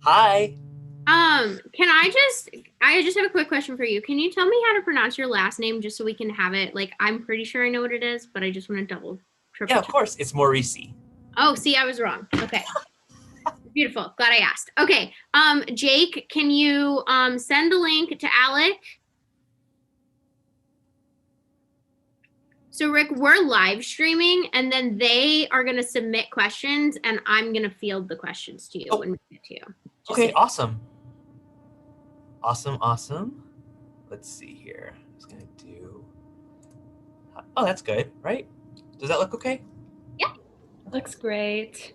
Hi. I just have a quick question for you. Can you tell me how to pronounce your last name just so we can have it? Like, I'm pretty sure I know what it is, but I just want to Yeah, triple of check. course. It's Maurice. Oh, see, I was wrong. Okay. Beautiful. Glad I asked. Okay. Jake, can you send the link to Alec? So Rick, we're live streaming and then they are gonna submit questions and I'm gonna field the questions to you when we get to you. Okay, awesome. Awesome. Let's see here. I'm just gonna do. Oh, that's good, right? Does that look okay? Yeah. Looks great.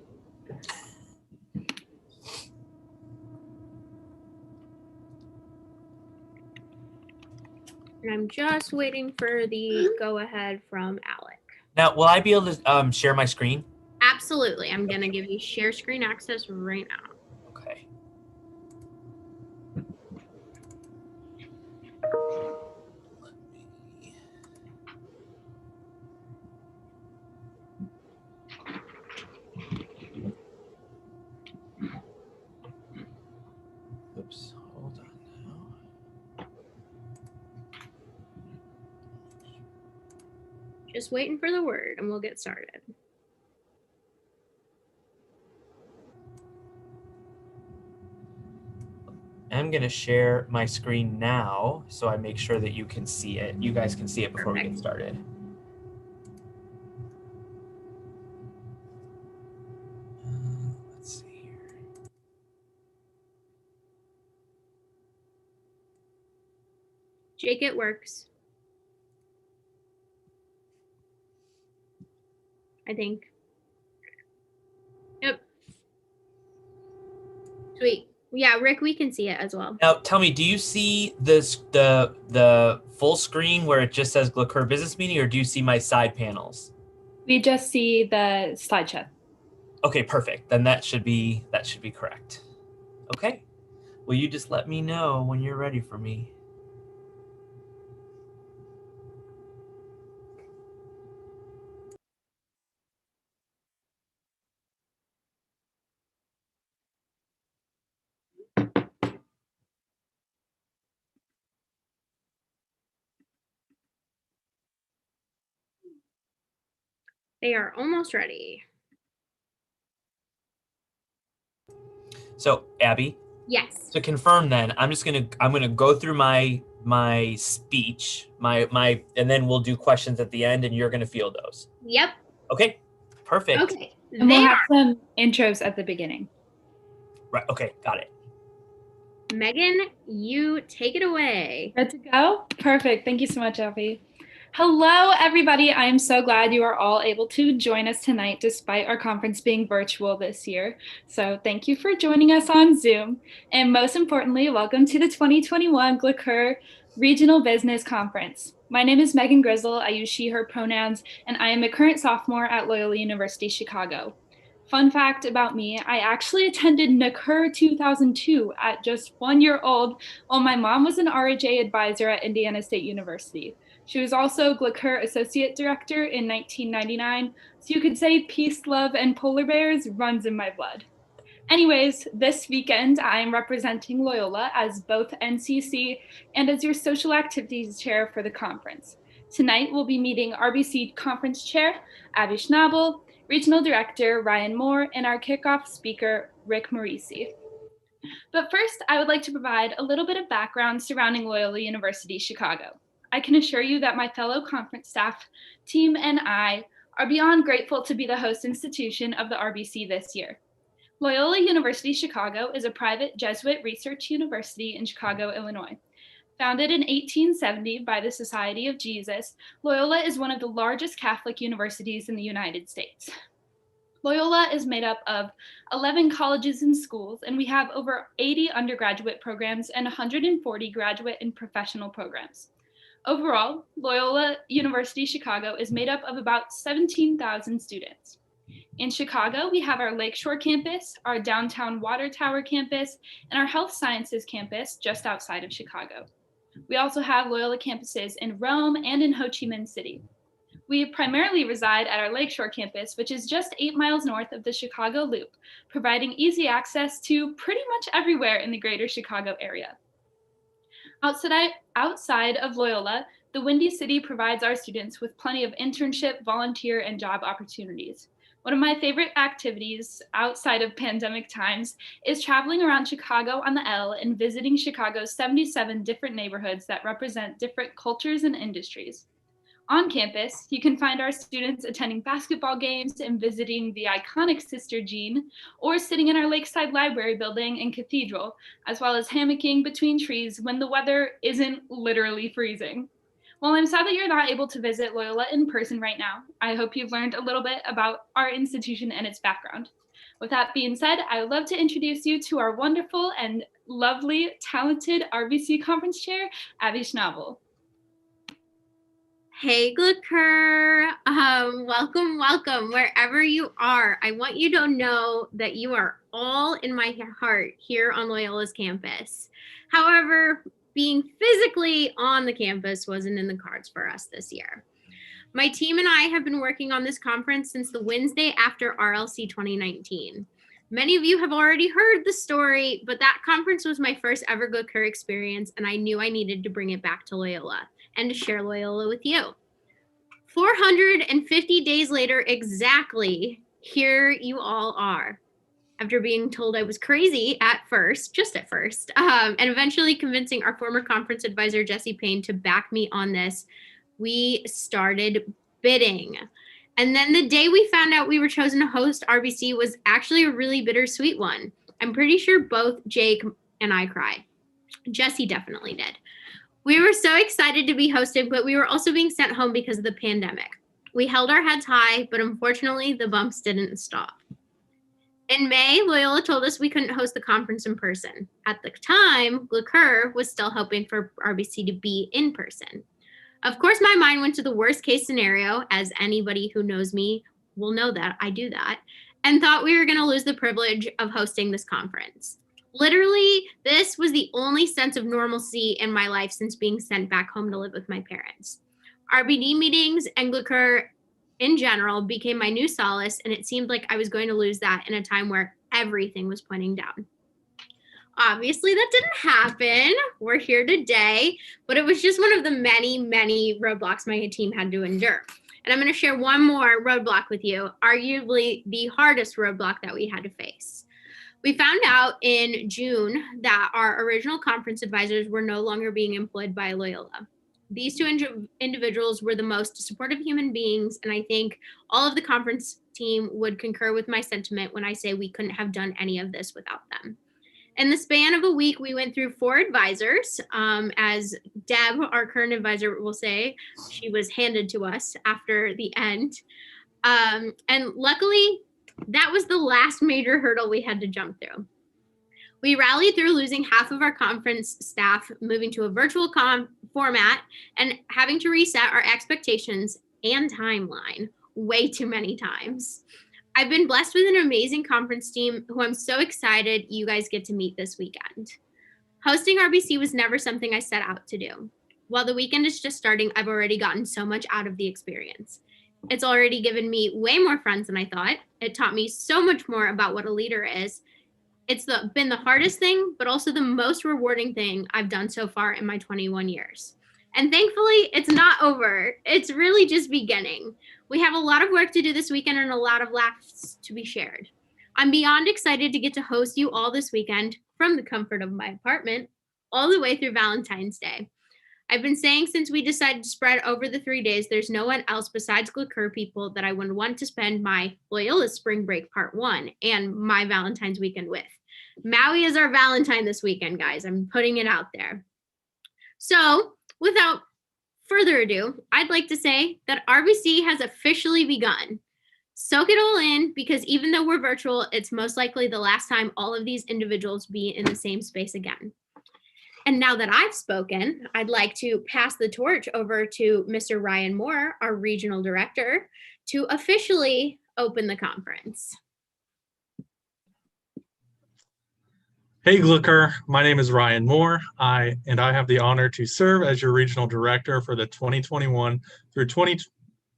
And I'm just waiting for the go ahead from Alec. Now, will I be able to share my screen? Absolutely. I'm gonna give you share screen access right now. Okay. Oops, hold on now. Just waiting for the word and we'll get started. I'm gonna share my screen now so I make sure that you can see it. You guys can see it before we get started. Let's see here. Jake, it works. I think. Yep. Sweet. Yeah, Rick, we can see it as well. Now, tell me, do you see the full screen where it just says Glucur Business Meeting, or do you see my side panels? We just see the slideshow. Okay, perfect. Then that should be correct. Okay. Will you just let me know when you're ready for me? They are almost ready. So, Abby? Yes. To confirm then, I'm gonna go through my speech, and then we'll do questions at the end and you're gonna field those. Yep. Okay, perfect. Okay. And we'll have some intros at the beginning. Right, okay, got it. Megan, you take it away. Good to go? Perfect. Thank you so much, Abby. Hello, everybody. I am so glad you are all able to join us tonight despite our conference being virtual this year. So thank you for joining us on Zoom. And most importantly, welcome to the 2021 Glucur Regional Business Conference. My name is Megan Grizzle. I use she, her pronouns, and I am a current sophomore at Loyola University Chicago. Fun fact about me, I actually attended NACUR 2002 at just 1 year old while my mom was an RHA advisor at Indiana State University. She was also Glucur Associate Director in 1999, so you could say peace, love, and polar bears runs in my blood. Anyways, this weekend I'm representing Loyola as both NCC and as your social activities chair for the conference. Tonight we'll be meeting RBC Conference Chair Abby Schnabel, Regional Director Ryan Moore, and our kickoff speaker Rick Maurice. But first, I would like to provide a little bit of background surrounding Loyola University Chicago. I can assure you that my fellow conference staff, team, and I are beyond grateful to be the host institution of the RBC this year. Loyola University Chicago is a private Jesuit research university in Chicago, Illinois. Founded in 1870 by the Society of Jesus, Loyola is one of the largest Catholic universities in the United States. Loyola is made up of 11 colleges and schools, and we have over 80 undergraduate programs and 140 graduate and professional programs. Overall, Loyola University Chicago is made up of about 17,000 students. In Chicago, we have our Lakeshore campus, our downtown Water Tower campus, and our Health Sciences campus just outside of Chicago. We also have Loyola campuses in Rome and in Ho Chi Minh City. We primarily reside at our Lakeshore campus, which is just 8 miles north of the Chicago Loop, providing easy access to pretty much everywhere in the greater Chicago area. Outside of Loyola, the Windy City provides our students with plenty of internship, volunteer, and job opportunities. One of my favorite activities outside of pandemic times is traveling around Chicago on the L and visiting Chicago's 77 different neighborhoods that represent different cultures and industries. On campus, you can find our students attending basketball games and visiting the iconic Sister Jean, or sitting in our Lakeside Library building and cathedral, as well as hammocking between trees when the weather isn't literally freezing. While I'm sad that you're not able to visit Loyola in person right now, I hope you've learned a little bit about our institution and its background. With that being said, I would love to introduce you to our wonderful and lovely, talented RBC Conference Chair, Abby Schnabel. Hey, Glicker. Welcome, welcome, wherever you are. I want you to know that you are all in my heart here on Loyola's campus. However, being physically on the campus wasn't in the cards for us this year. My team and I have been working on this conference since the Wednesday after RLC 2019. Many of you have already heard the story, but that conference was my first ever Glicker experience, and I knew I needed to bring it back to Loyola and to share Loyola with you. 450 days later exactly, here you all are. After being told I was crazy at first, just at first, and eventually convincing our former conference advisor, Jesse Payne, to back me on this, we started bidding. And then the day we found out we were chosen to host RBC was actually a really bittersweet one. I'm pretty sure both Jake and I cried. Jesse definitely did. We were so excited to be hosted, but we were also being sent home because of the pandemic. We held our heads high, but unfortunately, the bumps didn't stop. In May, Loyola told us we couldn't host the conference in person. At the time, Glicker was still hoping for RBC to be in person. Of course, my mind went to the worst case scenario, as anybody who knows me will know that I do that, and thought we were going to lose the privilege of hosting this conference. Literally, this was the only sense of normalcy in my life since being sent back home to live with my parents. RBD meetings and Glicker in general became my new solace, and it seemed like I was going to lose that in a time where everything was pointing down. Obviously, that didn't happen. We're here today, but it was just one of the many, many roadblocks my team had to endure. And I'm going to share one more roadblock with you, arguably the hardest roadblock that we had to face. We found out in June that our original conference advisors were no longer being employed by Loyola. These two individuals were the most supportive human beings, and I think all of the conference team would concur with my sentiment when I say we couldn't have done any of this without them. In the span of a week, we went through 4 advisors. As Deb, our current advisor, will say, she was handed to us after the end. And luckily, that was the last major hurdle we had to jump through. We rallied through losing half of our conference staff, moving to a virtual format, and having to reset our expectations and timeline way too many times. I've been blessed with an amazing conference team who I'm so excited you guys get to meet this weekend. Hosting RBC was never something I set out to do. While the weekend is just starting, I've already gotten so much out of the experience. It's already given me way more friends than I thought. It taught me so much more about what a leader is. It's been the hardest thing, but also the most rewarding thing I've done so far in my 21 years. And thankfully, it's not over. It's really just beginning. We have a lot of work to do this weekend and a lot of laughs to be shared. I'm beyond excited to get to host you all this weekend from the comfort of my apartment all the way through Valentine's Day. I've been saying since we decided to spread over the 3 days, there's no one else besides Glicker people that I would want to spend my Loyola Spring Break Part 1 and my Valentine's weekend with. Maui is our Valentine this weekend, guys. I'm putting it out there. So without further ado, I'd like to say that RBC has officially begun. Soak it all in, because even though we're virtual, it's most likely the last time all of these individuals be in the same space again. And now that I've spoken, I'd like to pass the torch over to Mr. Ryan Moore, our regional director, to officially open the conference. Hey Glicker, my name is Ryan Moore. I have the honor to serve as your regional director for the 2021 through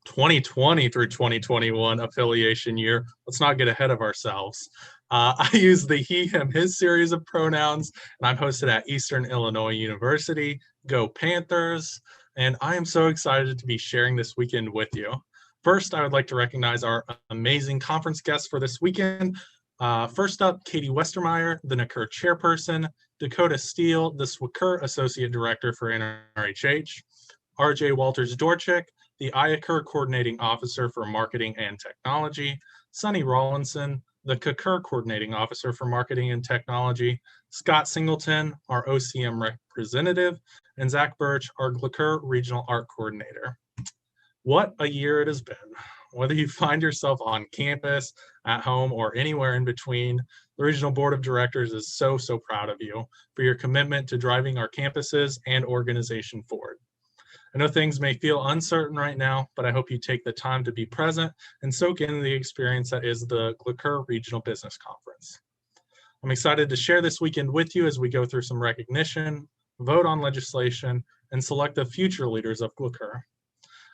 2020 through 2021 affiliation year. Let's not get ahead of ourselves. I use the he, him, his series of pronouns, and I'm hosted at Eastern Illinois University. Go Panthers! And I am so excited to be sharing this weekend with you. First, I would like to recognize our amazing conference guests for this weekend. First up, Katie Westermeyer, the NACUR chairperson, Dakota Steele, the SWCUR associate director for NRHH, RJ Walters-Dorchick, the IACUR coordinating officer for marketing and technology, Sonny Rawlinson, the CACUR coordinating officer for marketing and technology, Scott Singleton, our OCM representative, and Zach Birch, our GLCUR regional art coordinator. What a year it has been. Whether you find yourself on campus, at home, or anywhere in between, the Regional Board of Directors is so proud of you for your commitment to driving our campuses and organization forward. I know things may feel uncertain right now, but I hope you take the time to be present and soak in the experience that is the GLCUR Regional Business Conference. I'm excited to share this weekend with you as we go through some recognition, vote on legislation, and select the future leaders of GLCUR.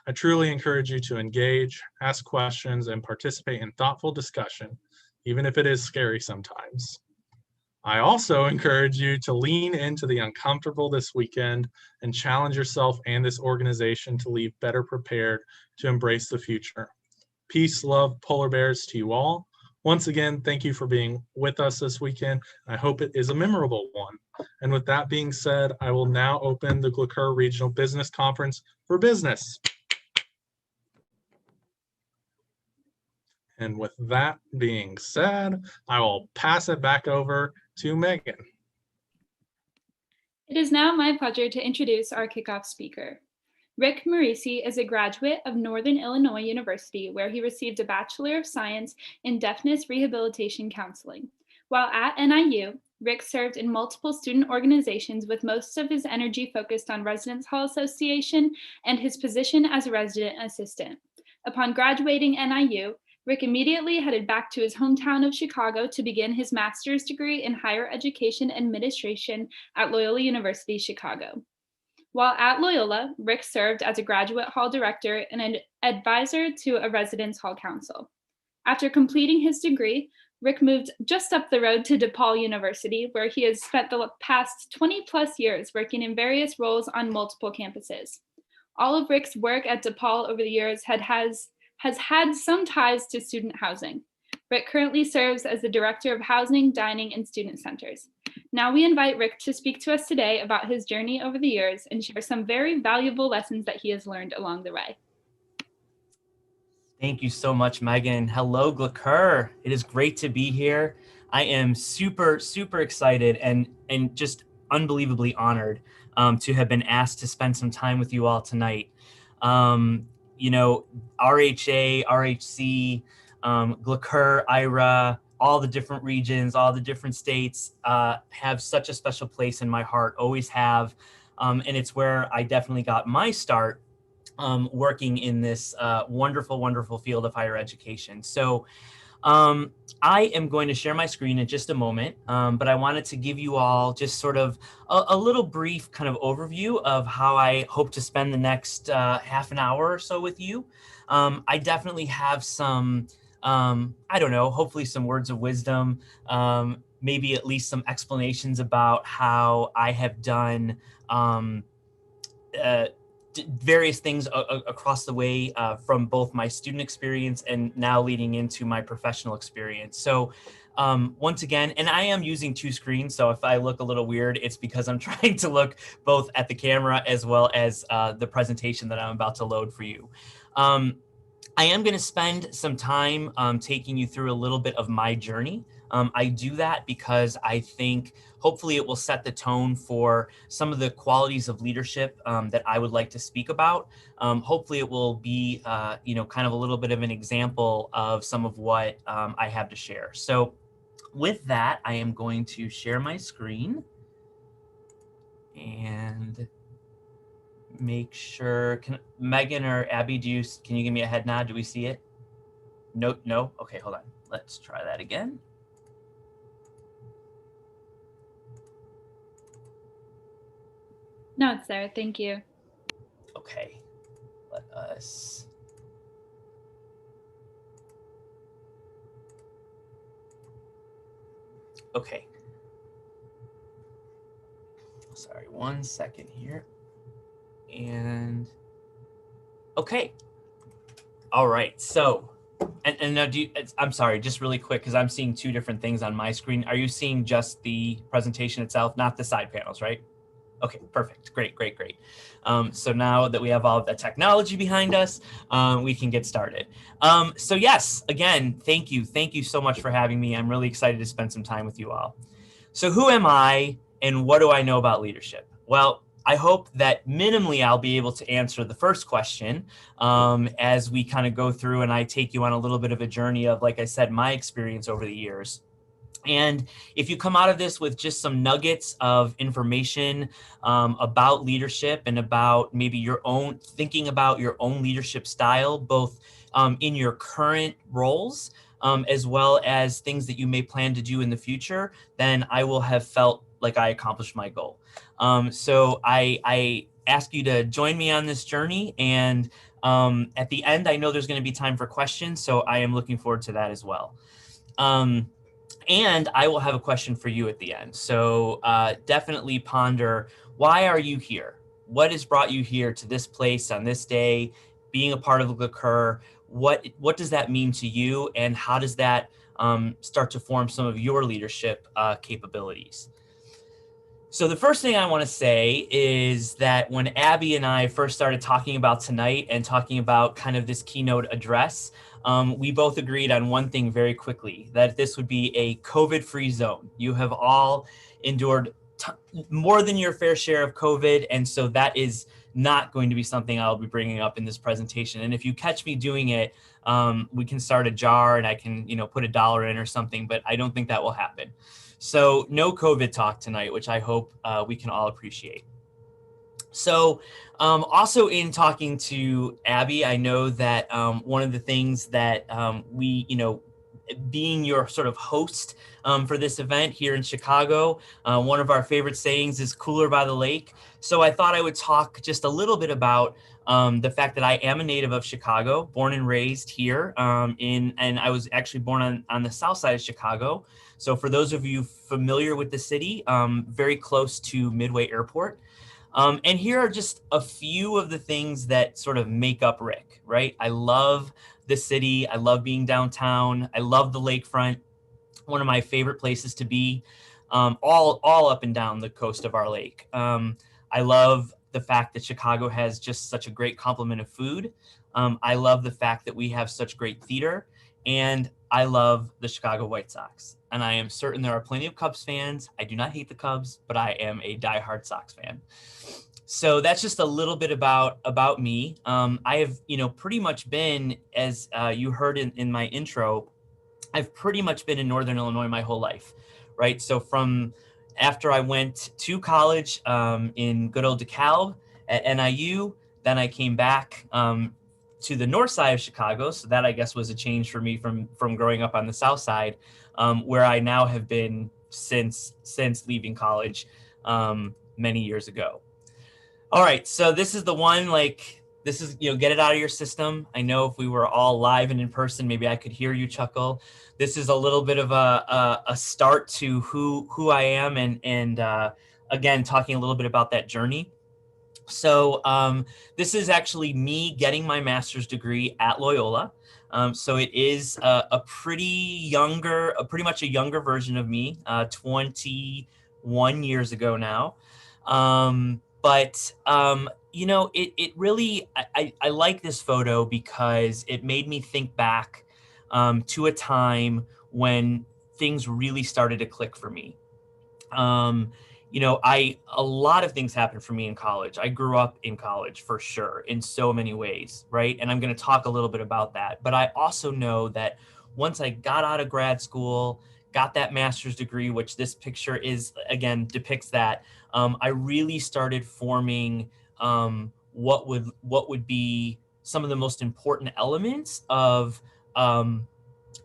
I truly encourage you to engage, ask questions, and participate in thoughtful discussion, even if it is scary sometimes. I also encourage you to lean into the uncomfortable this weekend and challenge yourself and this organization to leave better prepared to embrace the future. Peace, love, polar bears to you all. Once again, thank you for being with us this weekend. I hope it is a memorable one. And with that being said, I will now open the GLCUR Regional Business Conference for business. And with that being said, I will pass it back over to Megan. It is now my pleasure to introduce our kickoff speaker. Rick Marisi is a graduate of Northern Illinois University, where he received a Bachelor of Science in Deafness Rehabilitation Counseling. While at NIU, Rick served in multiple student organizations, with most of his energy focused on Residence Hall Association and his position as a resident assistant. Upon graduating NIU, Rick immediately headed back to his hometown of Chicago to begin his master's degree in higher education administration at Loyola University Chicago. While at Loyola, Rick served as a graduate hall director and an advisor to a residence hall council. After completing his degree, Rick moved just up the road to DePaul University, where he has spent the past 20 plus years working in various roles on multiple campuses. All of Rick's work at DePaul over the years has had some ties to student housing. Rick currently serves as the Director of Housing, Dining, and Student Centers. Now we invite Rick to speak to us today about his journey over the years and share some very valuable lessons that he has learned along the way. Thank you so much, Megan. Hello, GLCUR. It is great to be here. I am super excited and just unbelievably honored to have been asked to spend some time with you all tonight. You know, RHA, RHC, GLCUR, IRA, all the different regions, all the different states have such a special place in my heart, always have. And it's where I definitely got my start working in this wonderful field of higher education. So I am going to share my screen in just a moment, but I wanted to give you all just sort of a little brief kind of overview of how I hope to spend the next half an hour or so with you. I definitely have some, I don't know, hopefully some words of wisdom, maybe at least some explanations about how I have done various things across the way from both my student experience and now leading into my professional experience. So once again, and I am using two screens, so if I look a little weird, it's because I'm trying to look both at the camera as well as the presentation that I'm about to load for you. I am going to spend some time taking you through a little bit of my journey. I do that because I think hopefully it will set the tone for some of the qualities of leadership that I would like to speak about. Hopefully it will be, you know, kind of a little bit of an example of some of what I have to share. So with that, I am going to share my screen and make sure, Megan or Abby, can you give me a head nod? Do we see it? No? Okay, hold on. Let's try that again. No, it's there. Thank you. Okay, let us Okay. Sorry, 1 second here. And okay. All right. So, and now I'm sorry, just really quick, because I'm seeing two different things on my screen. Are you seeing just the presentation itself, not the side panels, right? Okay, perfect. Great, great, great. So now that we have all of the technology behind us, we can get started. So yes, again, thank you. Thank you so much for having me. I'm really excited to spend some time with you all. So who am I and what do I know about leadership? Well, I hope that minimally I'll be able to answer the first question as we kind of go through and I take you on a little bit of a journey of, like I said, my experience over the years. And if you come out of this with just some nuggets of information about leadership and about maybe your own thinking about your own leadership style, both in your current roles as well as things that you may plan to do in the future, then I will have felt like I accomplished my goal. So I ask you to join me on this journey. And at the end, I know there's going to be time for questions. So I am looking forward to that as well. And I will have a question for you at the end. So definitely ponder, why are you here? What has brought you here to this place on this day, being a part of Liqueur? What does that mean to you? And how does that start to form some of your leadership capabilities? So the first thing I want to say is that when Abby and I first started talking about tonight and talking about kind of this keynote address, we both agreed on one thing very quickly, that this would be a COVID-free zone. You have all endured more than your fair share of COVID, and so that is not going to be something I'll be bringing up in this presentation. And if you catch me doing it, we can start a jar and I can, put $1 in or something, but I don't think that will happen. So no COVID talk tonight, which I hope we can all appreciate. So also in talking to Abby, I know that one of the things that we, being your sort of host for this event here in Chicago, one of our favorite sayings is cooler by the lake. So I thought I would talk just a little bit about the fact that I am a native of Chicago, born and raised here and I was actually born on the south side of Chicago. So for those of you familiar with the city, very close to Midway Airport. And here are just a few of the things that sort of make up Rick, right? I love the city. I love being downtown. I love the lakefront. One of my favorite places to be, all up and down the coast of our lake. I love the fact that Chicago has just such a great complement of food. I love the fact that we have such great theater, and I love the Chicago White Sox. And I am certain there are plenty of Cubs fans. I do not hate the Cubs, but I am a diehard Sox fan. So that's just a little bit about me. I have, pretty much been, as you heard in my intro, I've pretty much been in Northern Illinois my whole life, right? So from after I went to college in good old DeKalb at NIU, then I came back to the north side of Chicago. So that, I guess, was a change for me from growing up on the south side, where I now have been since leaving college many years ago. All right, so this is the one, this is, get it out of your system. I know if we were all live and in person, maybe I could hear you chuckle. This is a little bit of a start to who I am and again, talking a little bit about that journey. So this is actually me getting my master's degree at Loyola. So it is a pretty much a younger version of me, 21 years ago now. But it really, I like this photo because it made me think back to a time when things really started to click for me. A lot of things happened for me in college. I grew up in college for sure in so many ways, right? And I'm going to talk a little bit about that. But I also know that once I got out of grad school, got that master's degree, which this picture is, again, depicts that, I really started forming what would be some of the most important elements of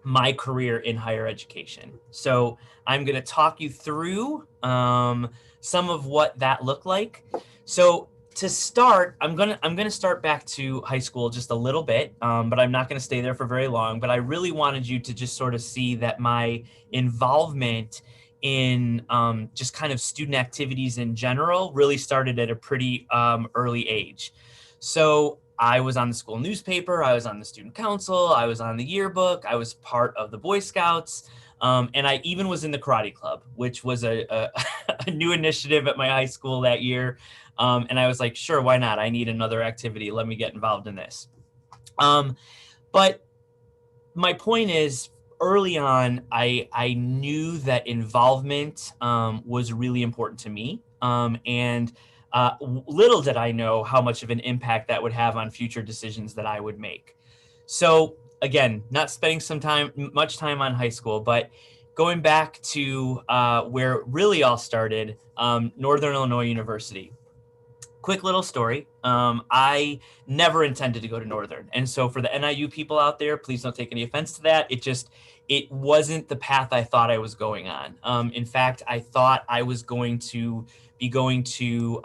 my career in higher education. So I'm going to talk you through some of what that looked like. So to start, I'm gonna start back to high school just a little bit, but I'm not going to stay there for very long. But I really wanted you to just sort of see that my involvement in just kind of student activities in general really started at a pretty early age. So I was on the school newspaper, I was on the student council, I was on the yearbook, I was part of the Boy Scouts, and I even was in the karate club, which was a new initiative at my high school that year. And I was like, sure, why not? I need another activity. Let me get involved in this. But my point is, early on, I knew that involvement was really important to me. And little did I know how much of an impact that would have on future decisions that I would make. So again, not spending much time on high school, but going back to where it really all started, Northern Illinois University. Quick little story. I never intended to go to Northern. And so for the NIU people out there, please don't take any offense to that. It wasn't the path I thought I was going on. In fact, I thought I was going to be going to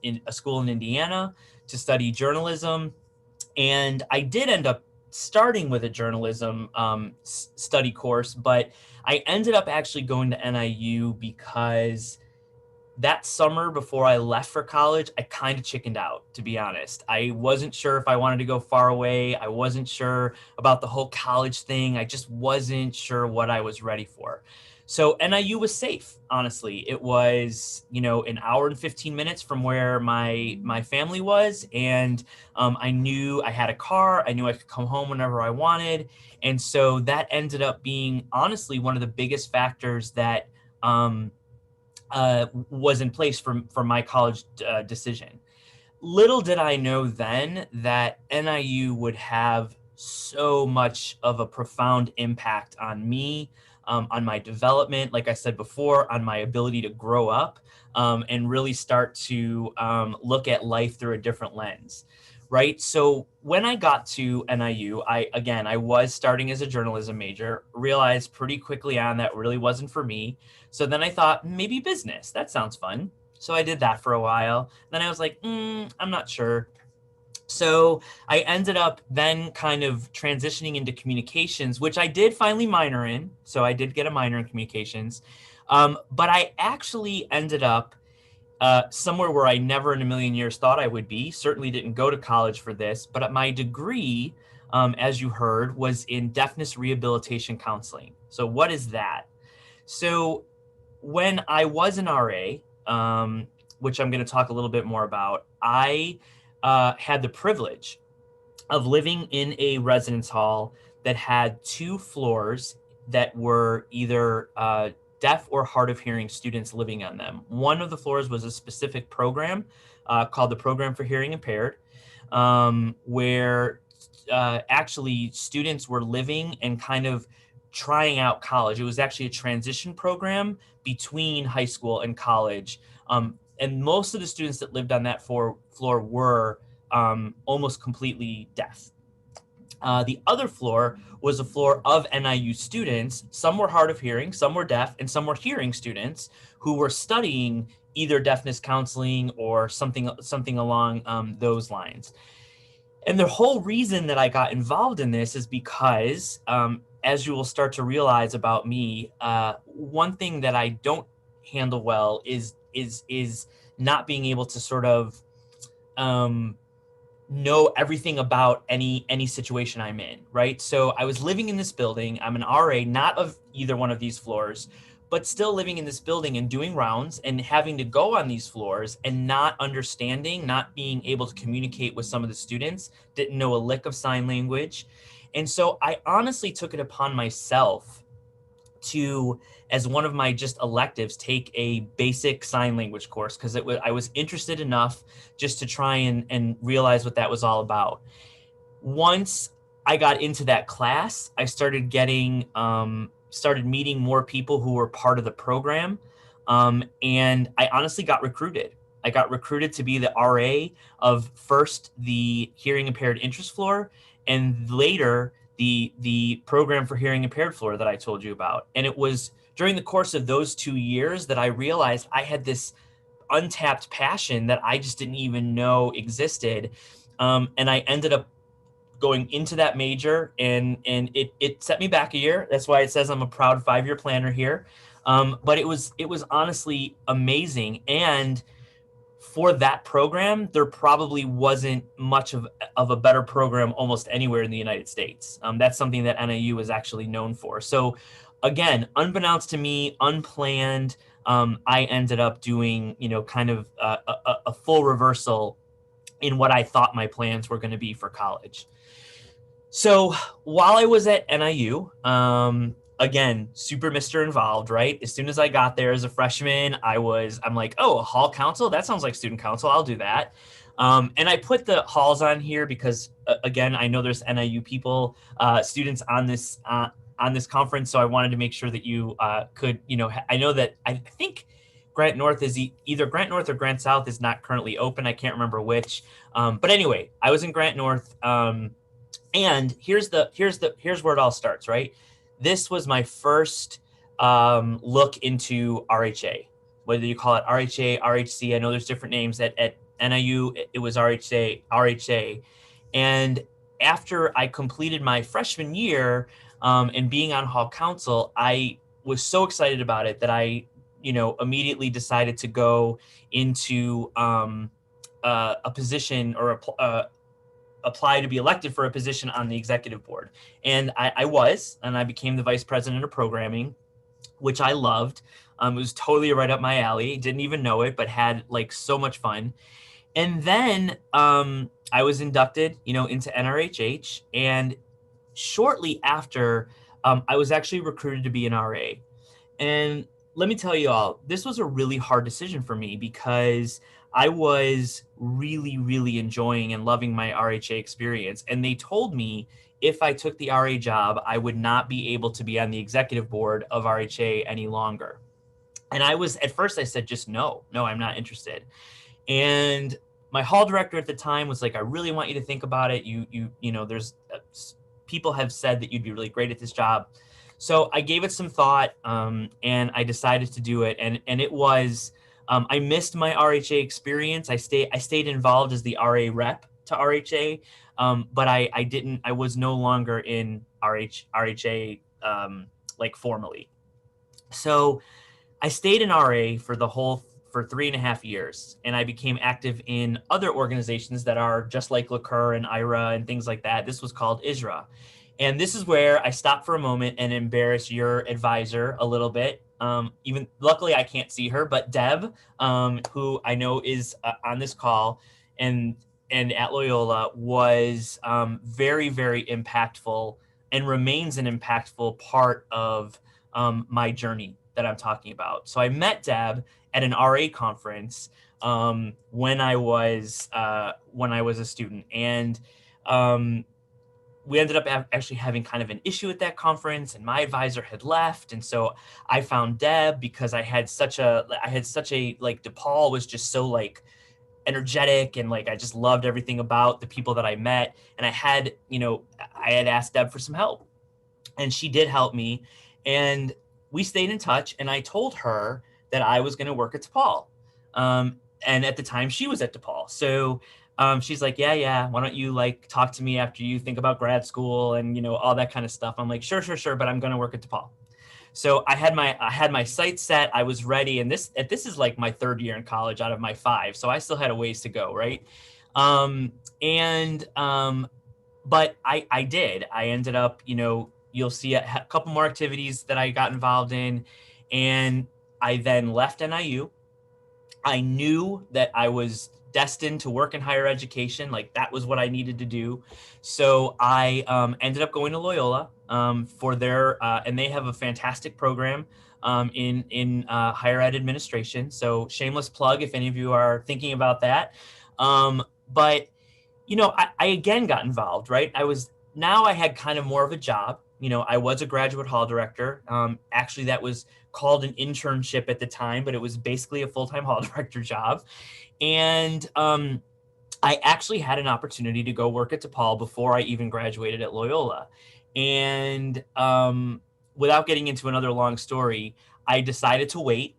in a school in Indiana to study journalism. And I did end up starting with a journalism study course, but I ended up actually going to NIU because that summer before I left for college, I kind of chickened out, to be honest. I wasn't sure if I wanted to go far away. I wasn't sure about the whole college thing. I just wasn't sure what I was ready for. So NIU was safe, honestly. It was, an hour and 15 minutes from where my family was. And I knew I had a car. I knew I could come home whenever I wanted. And so that ended up being, honestly, one of the biggest factors that was in place for my college decision. Little did I know then that NIU would have so much of a profound impact on me, on my development, like I said before, on my ability to grow up and really start to look at life through a different lens. Right. So when I got to NIU, I was starting as a journalism major, realized pretty quickly on that really wasn't for me. So then I thought maybe business, that sounds fun. So I did that for a while. Then I was like, I'm not sure. So I ended up then kind of transitioning into communications, which I did finally minor in. So I did get a minor in communications. But I actually ended up somewhere where I never in a million years thought I would be. Certainly didn't go to college for this, but my degree, as you heard, was in deafness rehabilitation counseling. So what is that? So when I was an RA, which I'm going to talk a little bit more about, I had the privilege of living in a residence hall that had 2 floors that were either deaf or hard of hearing students living on them. One of the floors was a specific program called the Program for Hearing Impaired, where actually students were living and kind of trying out college. It was actually a transition program between high school and college. And most of the students that lived on that floor were almost completely deaf. The other floor was a floor of NIU students. Some were hard of hearing, some were deaf, and some were hearing students who were studying either deafness counseling or something along those lines. And the whole reason that I got involved in this is because, as you will start to realize about me, one thing that I don't handle well is not being able to sort of know everything about any situation I'm in, right? So I was living in this building. I'm an RA, not of either one of these floors, but still living in this building and doing rounds and having to go on these floors and not understanding, not being able to communicate with some of the students, didn't know a lick of sign language. And so I honestly took it upon myself to, as one of my just electives, take a basic sign language course because I was interested enough just to try and realize what that was all about. Once I got into that class, I started meeting more people who were part of the program, and I honestly got recruited. I got recruited to be the RA of first the hearing impaired interest floor, and later the program for hearing impaired floor that I told you about. And it was during the course of those 2 years that I realized I had this untapped passion that I just didn't even know existed. And I ended up going into that major, and it set me back a year. That's why it says I'm a proud 5-year planner here. But it was honestly amazing. And for that program, there probably wasn't much of a better program almost anywhere in the United States. That's something that NIU is actually known for. So again, unbeknownst to me, unplanned, I ended up doing, kind of a full reversal in what I thought my plans were going to be for college. So while I was at NIU, again, super Mr. Involved, right? As soon as I got there as a freshman, I'm like, oh, a hall council? That sounds like student council. I'll do that. And I put the halls on here because, again, I know there's NIU people, students on this conference. So I wanted to make sure that you could, I know that I think Grant North is either Grant North or Grant South is not currently open. I can't remember which. But anyway, I was in Grant North. And here's where it all starts, right? This was my first look into RHA, whether you call it RHA, RHC. I know there's different names. At NIU, it was RHA. And after I completed my freshman year and being on hall council, I was so excited about it that I, immediately decided to go into a position or apply to be elected for a position on the executive board. And I became the vice president of programming, which I loved. It was totally right up my alley. Didn't even know it, but had like so much fun. And then I was inducted, into NRHH. And shortly after, I was actually recruited to be an RA. And let me tell you all, this was a really hard decision for me because I was really, really enjoying and loving my RHA experience. And they told me if I took the RA job, I would not be able to be on the executive board of RHA any longer. And at first I said, just no, I'm not interested. And my hall director at the time was like, I really want you to think about it. There's people have said that you'd be really great at this job. So I gave it some thought and I decided to do it. And it was, I missed my RHA experience. I stayed involved as the RA rep to RHA, but I was no longer in RHA like formally. So I stayed in RA for 3.5 years, and I became active in other organizations that are just like LaCur and IRA and things like that. This was called ISRA. And this is where I stop for a moment and embarrass your advisor a little bit. Even luckily I can't see her, but Deb, who I know is on this call and at Loyola, was very, very impactful and remains an impactful part of my journey that I'm talking about. So I met Deb at an RA conference when I was a student, and we ended up actually having kind of an issue at that conference, and my advisor had left. And so I found Deb because I had such a like, DePaul was just so like energetic, and like I just loved everything about the people that I met. And I had asked Deb for some help, and she did help me, and we stayed in touch. And I told her that I was going to work at DePaul. And at the time she was at DePaul. So she's like, yeah, why don't you like talk to me after you think about grad school and, all that kind of stuff. I'm like, sure. But I'm going to work at DePaul. So I had my sights set. I was ready. And this is like my third year in college out of my 5. So I still had a ways to go. Right. But I did. I ended up, you'll see a couple more activities that I got involved in. And I then left NIU. I knew that I was destined to work in higher education. Like that was what I needed to do. So I ended up going to Loyola for their, and they have a fantastic program in higher ed administration. So shameless plug if any of you are thinking about that. But, I again got involved, right? I had kind of more of a job. I was a graduate hall director. Actually, that was called an internship at the time, but it was basically a full-time hall director job. And I actually had an opportunity to go work at DePaul before I even graduated at Loyola. And without getting into another long story, I decided to wait,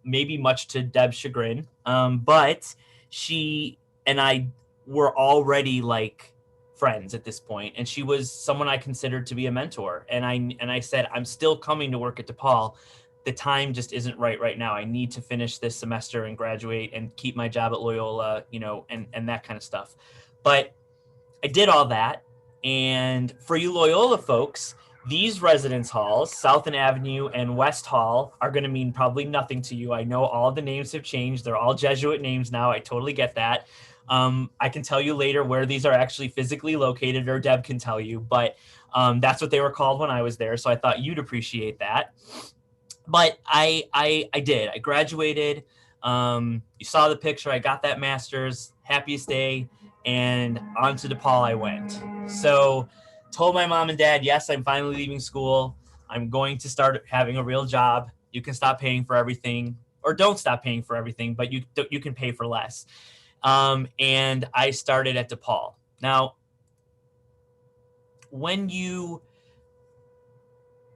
maybe much to Deb's chagrin. But she and I were already like friends at this point, and she was someone I considered to be a mentor. And I said, I'm still coming to work at DePaul. the time just isn't right now. I need to finish this semester and graduate and keep my job at Loyola, and that kind of stuff. But I did all that. And for you Loyola folks, these residence halls, Southern Avenue and West Hall, are going to mean probably nothing to you. I know all the names have changed. They're all Jesuit names now. I totally get that. I can tell you later where these are actually physically located, or Deb can tell you, but that's what they were called when I was there. So I thought you'd appreciate that. But I did. I graduated. You saw the picture. I got that master's, happiest day, and on to DePaul I went. So told my mom and dad, yes, I'm finally leaving school. I'm going to start having a real job. You can stop paying for everything, or don't stop paying for everything, but you can pay for less. And I started at DePaul. Now, when you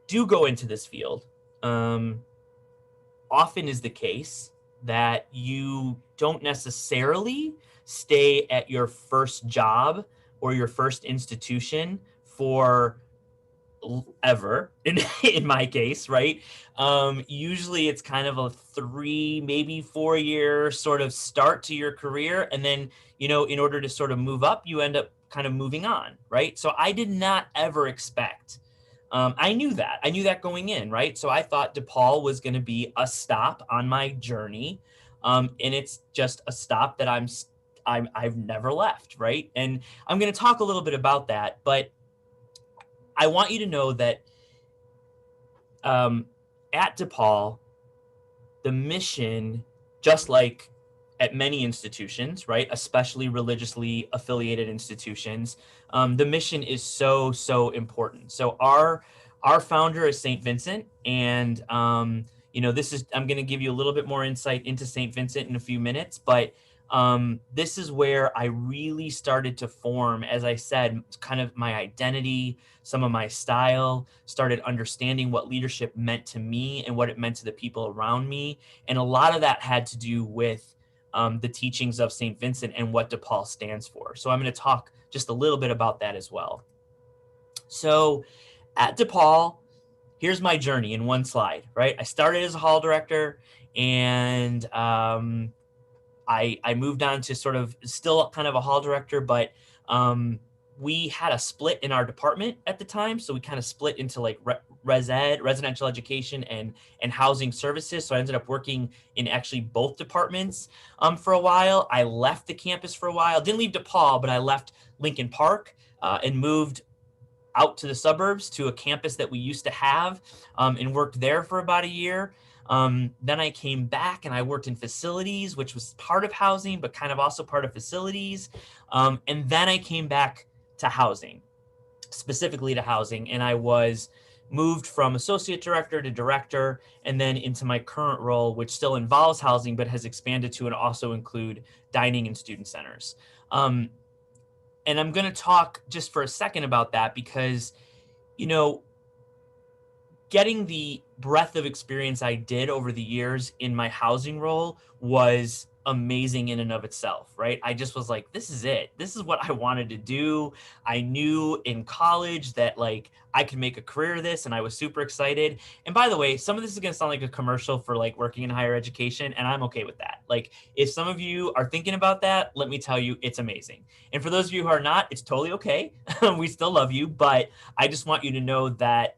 do go into this field, often is the case that you don't necessarily stay at your first job or your first institution for ever, in my case, right? Usually it's kind of a 3, maybe 4-year sort of start to your career. And then, in order to sort of move up, you end up kind of moving on, right? So I did not ever expect, I knew that going in, right? So I thought DePaul was going to be a stop on my journey. And it's just a stop that I've never left, right? And I'm going to talk a little bit about that, but I want you to know that at DePaul, the mission, just like at many institutions, right, especially religiously affiliated institutions, the mission is so important. So our founder is St. Vincent, and I'm going to give you a little bit more insight into St. Vincent in a few minutes, but this is where I really started to form, as I said, kind of my identity, some of my style, started understanding what leadership meant to me and what it meant to the people around me. And a lot of that had to do with the teachings of St. Vincent and what DePaul stands for. So I'm going to talk just a little bit about that as well. So at DePaul, here's my journey in one slide, right? I started as a hall director, and I moved on to sort of still kind of a hall director, but we had a split in our department at the time. So we kind of split into like res ed, residential education, and housing services. So I ended up working in actually both departments for a while. I left the campus for a while, didn't leave DePaul, but I left Lincoln Park and moved out to the suburbs to a campus that we used to have, and worked there for about a year. Then I came back and I worked in facilities, which was part of housing, but kind of also part of facilities. And then I came back to housing, specifically to housing. And I was moved from associate director to director, and then into my current role, which still involves housing, but has expanded to and also include dining and student centers. And I'm going to talk just for a second about that because, getting the breadth of experience I did over the years in my housing role was amazing in and of itself, right? I just was like, this is it. This is what I wanted to do. I knew in college that like I could make a career of this, and I was super excited. And by the way, some of this is going to sound like a commercial for like working in higher education, and I'm okay with that. Like if some of you are thinking about that, let me tell you, it's amazing. And for those of you who are not, it's totally okay. We still love you, but I just want you to know that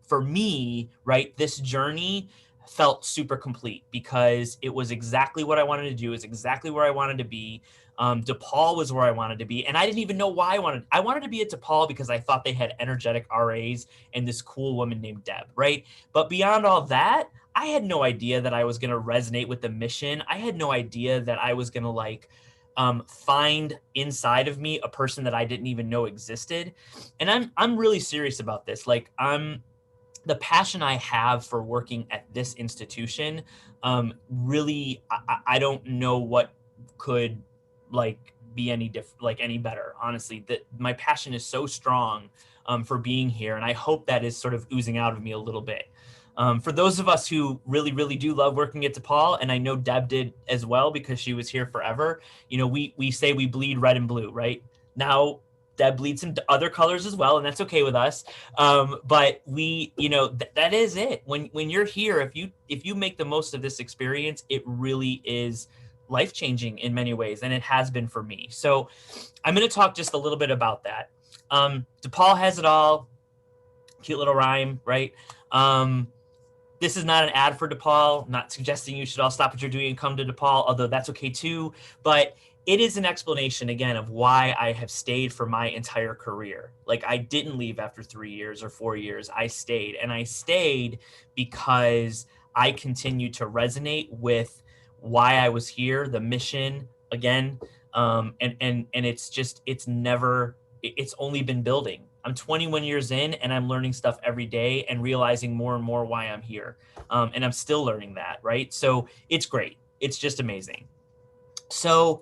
for me, right, this journey felt super complete because it was exactly what I wanted to do. It's exactly where I wanted to be. DePaul was where I wanted to be. And I didn't even know why I wanted to be at DePaul because I thought they had energetic RAs and this cool woman named Deb, right? But beyond all that, I had no idea that I was going to resonate with the mission. I had no idea that I was going to find inside of me a person that I didn't even know existed. And I'm really serious about this. Like the passion I have for working at this institution, really, I don't know what could like be any better. Honestly, that my passion is so strong for being here, and I hope that is sort of oozing out of me a little bit. For those of us who really, really do love working at DePaul, and I know Deb did as well because she was here forever. We say we bleed red and blue, right? Now, that bleeds into other colors as well, and that's okay with us. But we, that is it. When you're here, if you make the most of this experience, it really is life-changing in many ways, and it has been for me. So I'm going to talk just a little bit about that. DePaul has it all. Cute little rhyme, right? This is not an ad for DePaul. I'm not suggesting you should all stop what you're doing and come to DePaul, although that's okay too. But it is an explanation, again, of why I have stayed for my entire career. Like, I didn't leave after 3 years or 4 years. I stayed, and I stayed because I continued to resonate with why I was here, the mission, again. And it's only been building. I'm 21 years in, and I'm learning stuff every day and realizing more and more why I'm here. And I'm still learning that, right? So it's great. It's just amazing. So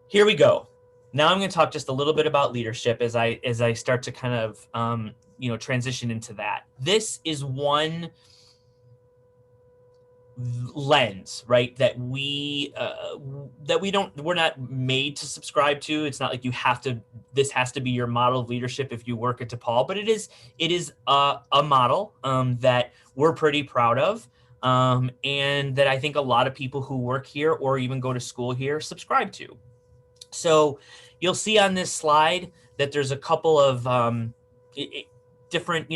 here we go. Now I'm going to talk just a little bit about leadership as I start to kind of transition into that. This is one lens, right, that we're not made to subscribe to. It's not like this has to be your model of leadership if you work at DePaul, but it is a model that we're pretty proud of, and that I think a lot of people who work here or even go to school here subscribe to. So you'll see on this slide that there's a couple of different,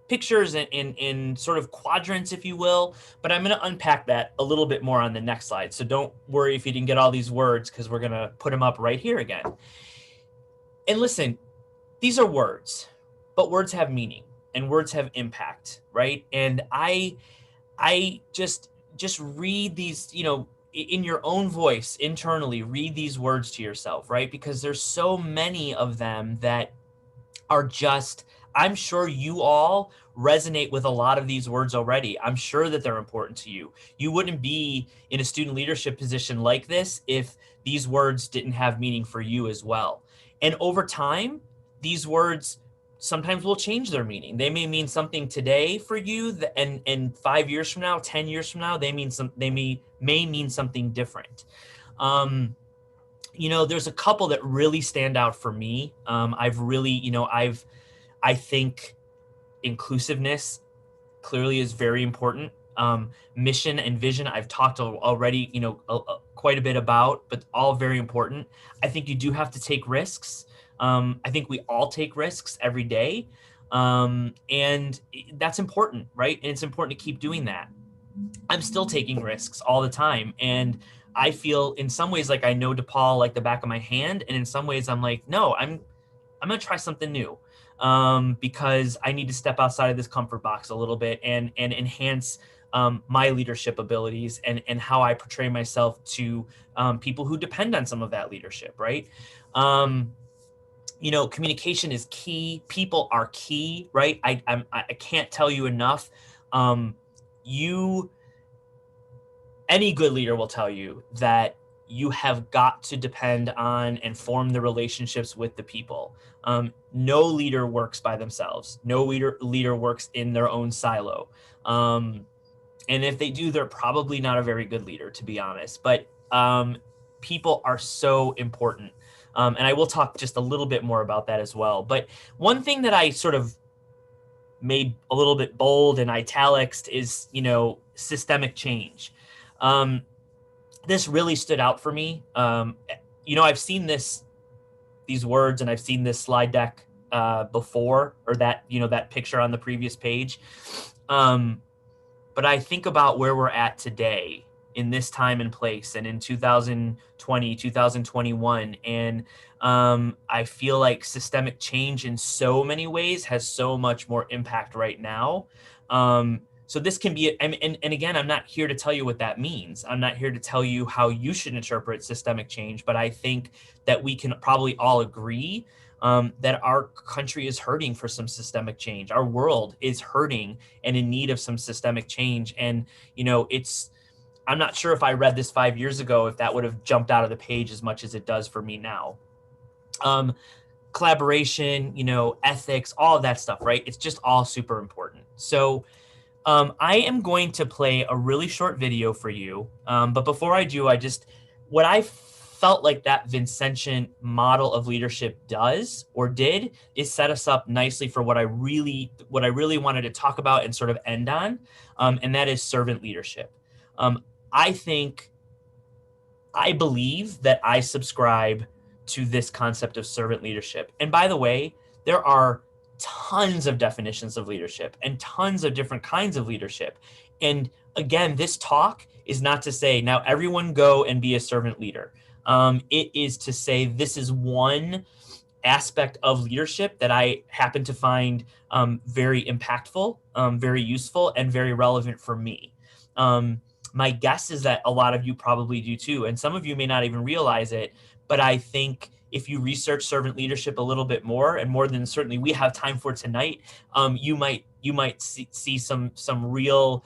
pictures in sort of quadrants, if you will, but I'm going to unpack that a little bit more on the next slide. So don't worry if you didn't get all these words, because we're going to put them up right here again. And listen, these are words, but words have meaning and words have impact, right? And I just read these, in your own voice internally, read these words to yourself, right? Because there's so many of them that are just, I'm sure you all resonate with a lot of these words already. I'm sure that they're important to you. You wouldn't be in a student leadership position like this if these words didn't have meaning for you as well. And over time, these words sometimes will change their meaning. They may mean something today for you, and 5 years from now, 10 years from now, they may mean something different. There's a couple that really stand out for me. I think inclusiveness clearly is very important. Mission and vision, I've talked already, quite a bit about, but all very important. I think you do have to take risks. I think we all take risks every day. And that's important, right? And it's important to keep doing that. I'm still taking risks all the time. And I feel in some ways like I know DePaul like the back of my hand. And in some ways I'm like, no, I'm going to try something new. Because I need to step outside of this comfort box a little bit and enhance my leadership abilities and how I portray myself to people who depend on some of that leadership, right? Communication is key. People are key, right? I can't tell you enough. Any good leader will tell you that you have got to depend on and form the relationships with the people. No leader works by themselves. No leader works in their own silo. And if they do, they're probably not a very good leader, to be honest. But people are so important. And I will talk just a little bit more about that as well. But one thing that I sort of made a little bit bold and italics is, systemic change. This really stood out for me. I've seen these words and I've seen this slide deck before, or that picture on the previous page. But I think about where we're at today in this time and place and in 2020, 2021. And I feel like systemic change in so many ways has so much more impact right now. So this can be, and again, I'm not here to tell you what that means. I'm not here to tell you how you should interpret systemic change, but I think that we can probably all agree that our country is hurting for some systemic change. Our world is hurting and in need of some systemic change. And, I'm not sure if I read this 5 years ago, if that would have jumped out of the page as much as it does for me now. Collaboration, ethics, all of that stuff, right? It's just all super important. So I am going to play a really short video for you. But before I do, what I felt like that Vincentian model of leadership does or did is set us up nicely for what I really wanted to talk about and sort of end on, and that is servant leadership. I believe that I subscribe to this concept of servant leadership. And by the way, there are tons of definitions of leadership and tons of different kinds of leadership. And again, this talk is not to say now everyone go and be a servant leader. It is to say this is one aspect of leadership that I happen to find very impactful, very useful, and very relevant for me. My guess is that a lot of you probably do too, and some of you may not even realize it, but I think if you research servant leadership a little bit more, and more than certainly we have time for tonight, you might see some real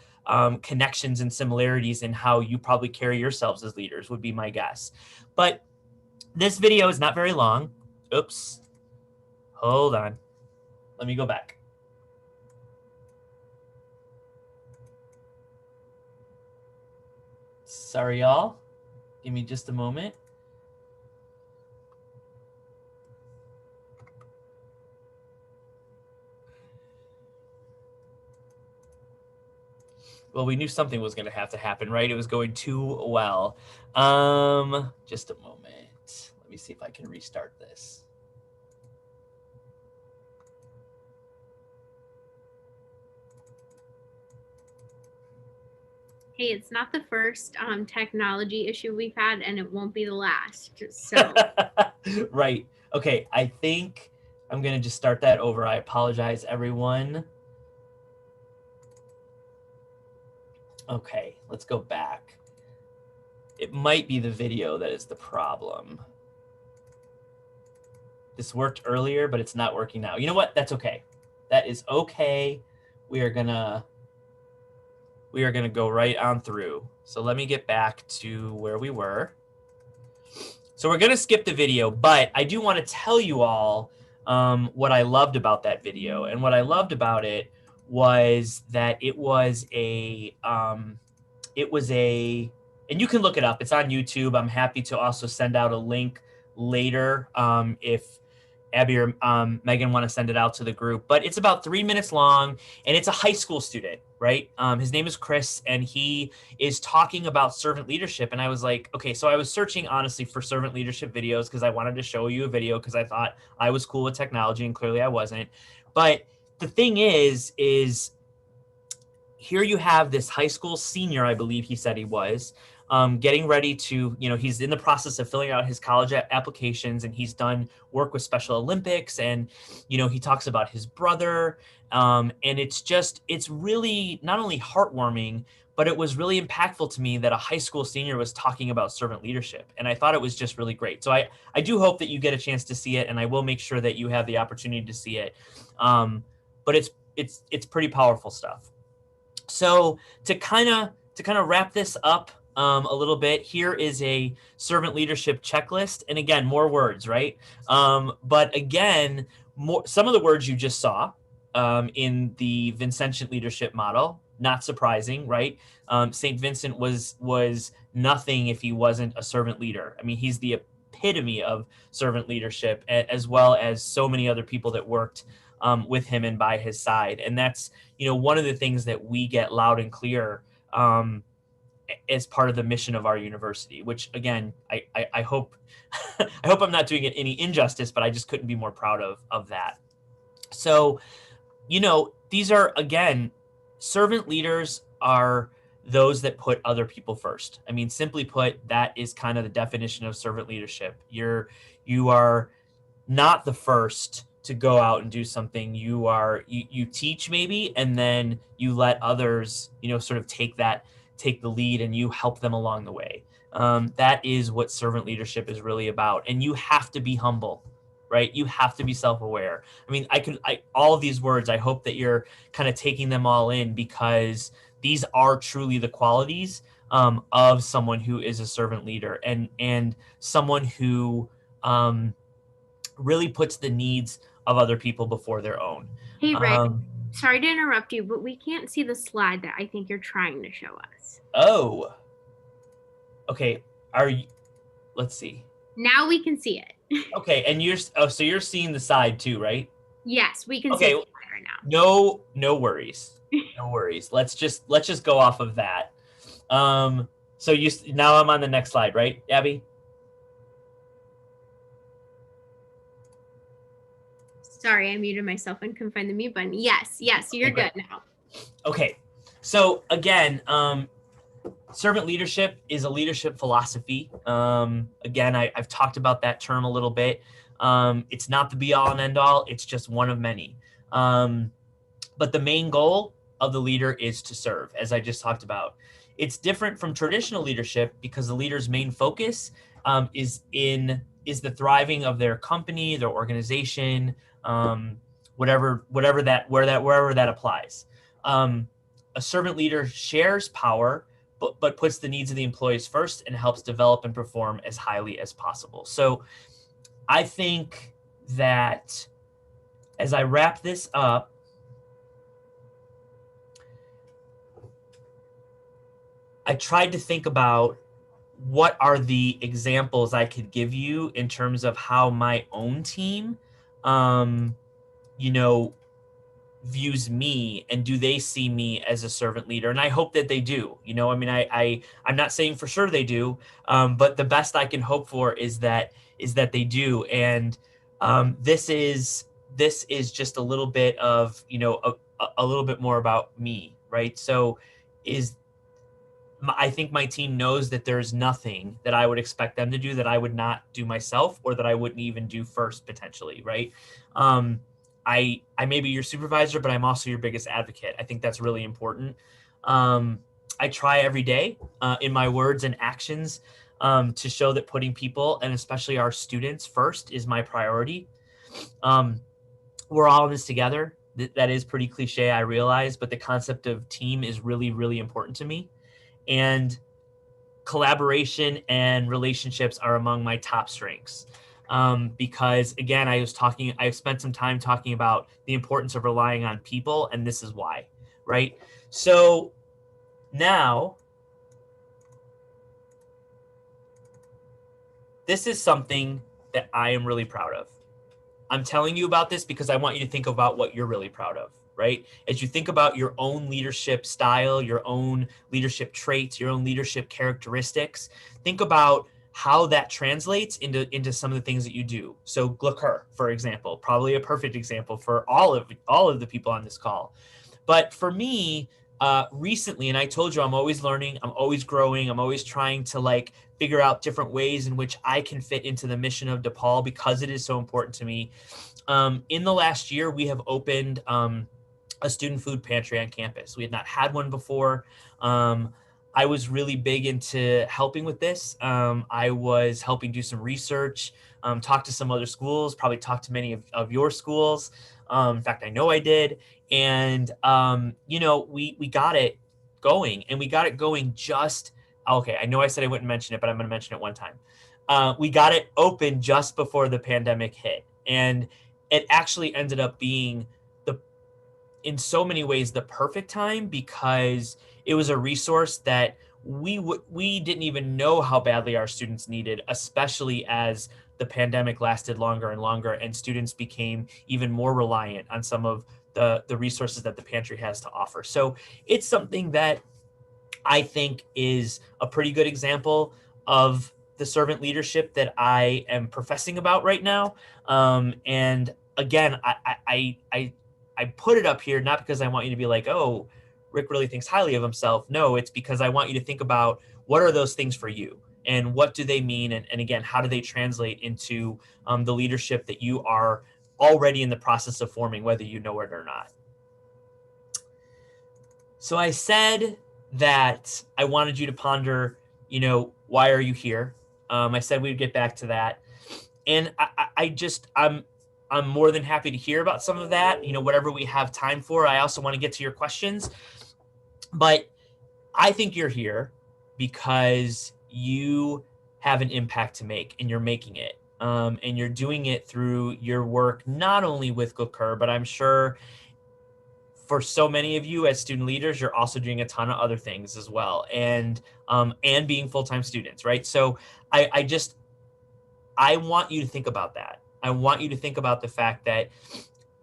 connections and similarities in how you probably carry yourselves as leaders, would be my guess. But this video is not very long. Oops. Hold on. Let me go back. Sorry, y'all. Give me just a moment. Well, we knew something was going to have to happen, right? It was going too well. Just a moment. Let me see if I can restart this. Hey, it's not the first technology issue we've had, and it won't be the last. So right. Okay, I think I'm going to just start that over. I apologize, everyone. Okay, let's go back. It might be the video that is the problem. This worked earlier, but it's not working now. You know what? That's okay. That is okay. We are gonna go right on through. So let me get back to where we were. So we're gonna skip the video, but I do want to tell you all what I loved about that video. And what I loved about it was that it was a, and you can look it up. It's on YouTube. I'm happy to also send out a link later if Abby or Megan want to send it out to the group. But it's about 3 minutes long, and it's a high school student, right? His name is Chris, and he is talking about servant leadership. And I was like, okay, so I was searching honestly for servant leadership videos because I wanted to show you a video because I thought I was cool with technology, and clearly I wasn't. But the thing is here you have this high school senior, I believe he said he was, getting ready to, he's in the process of filling out his college applications, and he's done work with Special Olympics, and, he talks about his brother. And it's really not only heartwarming, but it was really impactful to me that a high school senior was talking about servant leadership. And I thought it was just really great. So I do hope that you get a chance to see it, and I will make sure that you have the opportunity to see it. But it's pretty powerful stuff. So to kind of wrap this up a little bit, here is a servant leadership checklist. And again, more words, right? But again, some of the words you just saw in the Vincentian leadership model, not surprising, right? St. Vincent was nothing if he wasn't a servant leader. I mean, he's the epitome of servant leadership, as well as so many other people that worked with him and by his side. And that's, one of the things that we get loud and clear as part of the mission of our university, which again, I hope, I hope I'm not doing it any injustice, but I just couldn't be more proud of that. So, these are, again, servant leaders are those that put other people first. I mean, simply put, that is kind of the definition of servant leadership. You are not the first to go out and do something. You teach maybe, and then you let others, sort of take the lead, and you help them along the way. That is what servant leadership is really about. And you have to be humble, right? You have to be self-aware. I mean, all of these words, I hope that you're kind of taking them all in, because these are truly the qualities of someone who is a servant leader, and someone who really puts the needs of other people before their own. Hey, Rick, sorry to interrupt you, but we can't see the slide that I think you're trying to show us. Oh, okay. let's see. Now we can see it. Okay, and so you're seeing the side too, right? Yes, we can Okay. see it right now. No worries. No worries. Let's just go off of that. So now I'm on the next slide, right, Abby? Sorry, I muted myself and couldn't find the mute button. Yes, you're Okay, good now. Okay. So again, servant leadership is a leadership philosophy. Again, I've talked about that term a little bit. It's not the be all and end all. It's just one of many. But the main goal of the leader is to serve, as I just talked about. It's different from traditional leadership because the leader's main focus is the thriving of their company, their organization, wherever that applies. A servant leader shares power, but puts the needs of the employees first and helps develop and perform as highly as possible. So I think that as I wrap this up, I tried to think about what are the examples I could give you in terms of how my own team, views me, and do they see me as a servant leader? And I hope that they do. I mean, I'm not saying for sure they do, but the best I can hope for is that they do. And this is just a little bit of a little bit more about me, right? So I think my team knows that there's nothing that I would expect them to do that I would not do myself, or that I wouldn't even do first, potentially, right? I may be your supervisor, but I'm also your biggest advocate. I think that's really important. I try every day in my words and actions to show that putting people, and especially our students, first is my priority. We're all in this together. That is pretty cliche, I realize, but the concept of team is really, really important to me. And collaboration and relationships are among my top strengths. Because again, I've spent some time talking about the importance of relying on people, and this is why, right? So now, this is something that I am really proud of. I'm telling you about this because I want you to think about what you're really proud of, right? As you think about your own leadership style, your own leadership traits, your own leadership characteristics, think about how that translates into some of the things that you do. So Glakur, for example, probably a perfect example for all of the people on this call. But for me, recently, and I told you I'm always learning, I'm always growing, I'm always trying to figure out different ways in which I can fit into the mission of DePaul because it is so important to me. In the last year, we have opened a student food pantry on campus. We had not had one before. I was really big into helping with this. I was helping do some research, talk to some other schools, probably talk to many of your schools. In fact, I know I did. And, we got it going, and we got it going okay, I know I said I wouldn't mention it, but I'm going to mention it one time. We got it open just before the pandemic hit. And it actually ended up being in so many ways the perfect time, because it was a resource that we didn't even know how badly our students needed, especially as the pandemic lasted longer and longer and students became even more reliant on some of the resources that the pantry has to offer. So it's something that I think is a pretty good example of the servant leadership that I am professing about right now. And again, I put it up here not because I want you to be like, oh, Rick really thinks highly of himself. No, it's because I want you to think about what are those things for you, and what do they mean, and again, how do they translate into the leadership that you are already in the process of forming, whether you know it or not. So I said that I wanted you to ponder, why are you here? I said we'd get back to that. And I'm more than happy to hear about some of that, whatever we have time for. I also want to get to your questions. But I think you're here because you have an impact to make, and you're making it. And you're doing it through your work, not only with Glakur, but I'm sure for so many of you as student leaders, you're also doing a ton of other things as well, and being full-time students, right? So I I want you to think about that. I want you to think about the fact that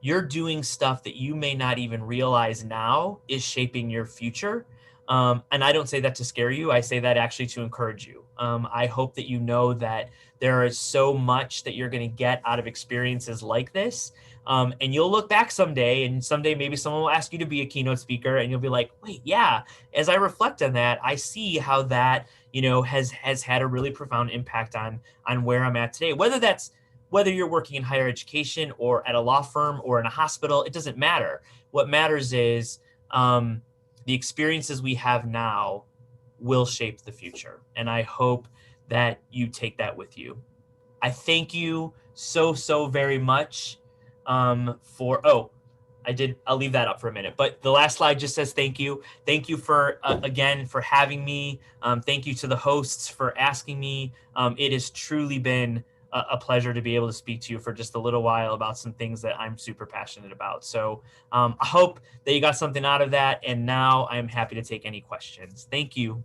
you're doing stuff that you may not even realize now is shaping your future. And I don't say that to scare you. I say that actually to encourage you. I hope that you know that there is so much that you're going to get out of experiences like this. And you'll look back someday, and someday maybe someone will ask you to be a keynote speaker, and you'll be like, wait, yeah, as I reflect on that, I see how that, has had a really profound impact on where I'm at today. Whether you're working in higher education or at a law firm or in a hospital, it doesn't matter. What matters is the experiences we have now will shape the future. And I hope that you take that with you. I thank you so very much I'll leave that up for a minute. But the last slide just says thank you. Thank you for, again, for having me. Thank you to the hosts for asking me. It has truly been a pleasure to be able to speak to you for just a little while about some things that I'm super passionate about. So I hope that you got something out of that. And now I'm happy to take any questions. Thank you.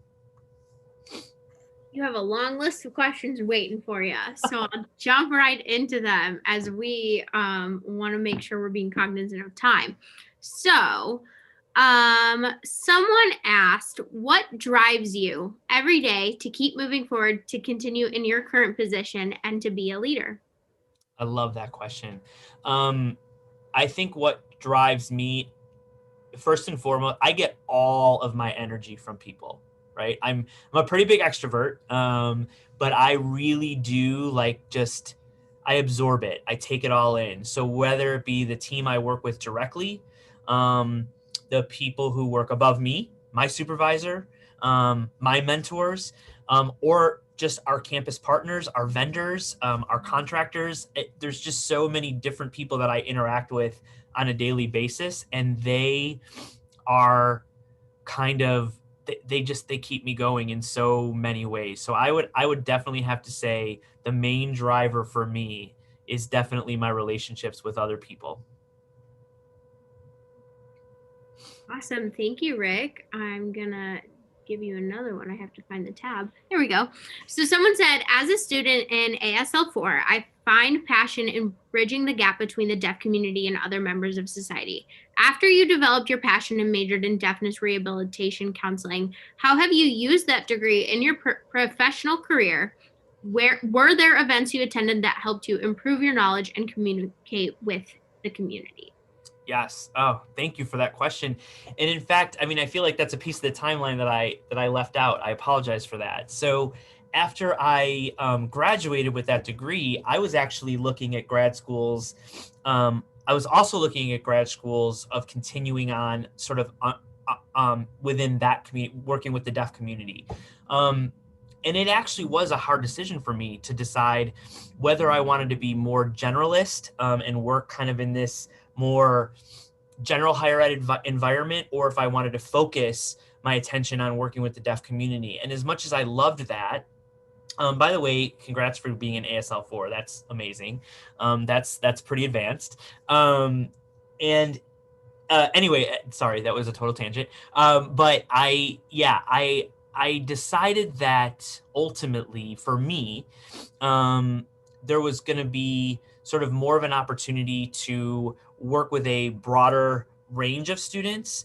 You have a long list of questions waiting for you. So I'll jump right into them as we want to make sure we're being cognizant of time. So someone asked, what drives you every day to keep moving forward, to continue in your current position and to be a leader? I love that question. I think what drives me, first and foremost, I get all of my energy from people, right? I'm a pretty big extrovert, but I really do I absorb it. I take it all in. So whether it be the team I work with directly, the people who work above me, my supervisor, my mentors, or just our campus partners, our vendors, our contractors. There's just so many different people that I interact with on a daily basis, and they are kind of they keep me going in so many ways. So I would definitely have to say the main driver for me is definitely my relationships with other people. Awesome. Thank you, Rick. I'm gonna give you another one. I have to find the tab. There we go. So someone said, as a student in ASL4, I find passion in bridging the gap between the deaf community and other members of society. After you developed your passion and majored in deafness rehabilitation counseling, how have you used that degree in your professional career? Where were there events you attended that helped you improve your knowledge and communicate with the community? Yes. Oh, thank you for that question. And in fact, I mean, I feel like that's a piece of the timeline that I left out. I apologize for that. So after I graduated with that degree, I was actually looking at grad schools. I was also looking at grad schools of continuing on sort of within that community, working with the deaf community. And it actually was a hard decision for me to decide whether I wanted to be more generalist and work kind of in this more general higher ed environment, or if I wanted to focus my attention on working with the deaf community. And as much as I loved that, by the way, congrats for being an ASL4. That's amazing. That's pretty advanced. Anyway, sorry, that was a total tangent. But I decided that ultimately for me, there was going to be sort of more of an opportunity to work with a broader range of students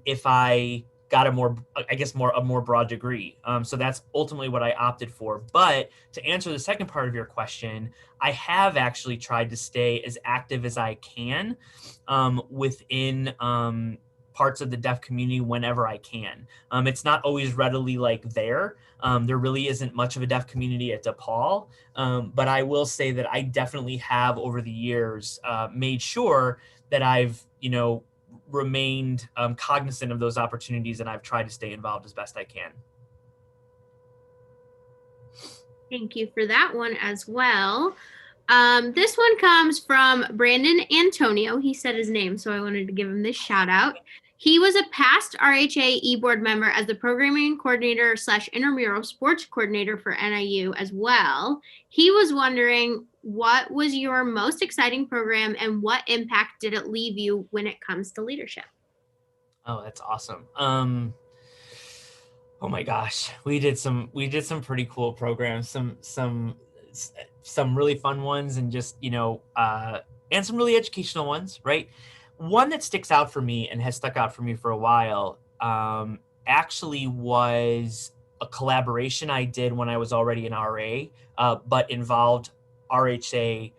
if I got a more broad degree. So that's ultimately what I opted for. But to answer the second part of your question, I have actually tried to stay as active as I can within parts of the deaf community whenever I can. It's not always readily there. There really isn't much of a deaf community at DePaul, but I will say that I definitely have over the years made sure that I've, remained cognizant of those opportunities, and I've tried to stay involved as best I can. Thank you for that one as well. This one comes from Brandon Antonio. He said his name, so I wanted to give him this shout out. He was a past RHA e-board member as the programming coordinator / intramural sports coordinator for NIU as well. He was wondering, what was your most exciting program and what impact did it leave you when it comes to leadership? Oh, that's awesome. Oh my gosh, we did some pretty cool programs. Some some really fun ones and just, and some really educational ones, right? One that sticks out for me and has stuck out for me for a while actually was a collaboration I did when I was already an RA, but involved RHA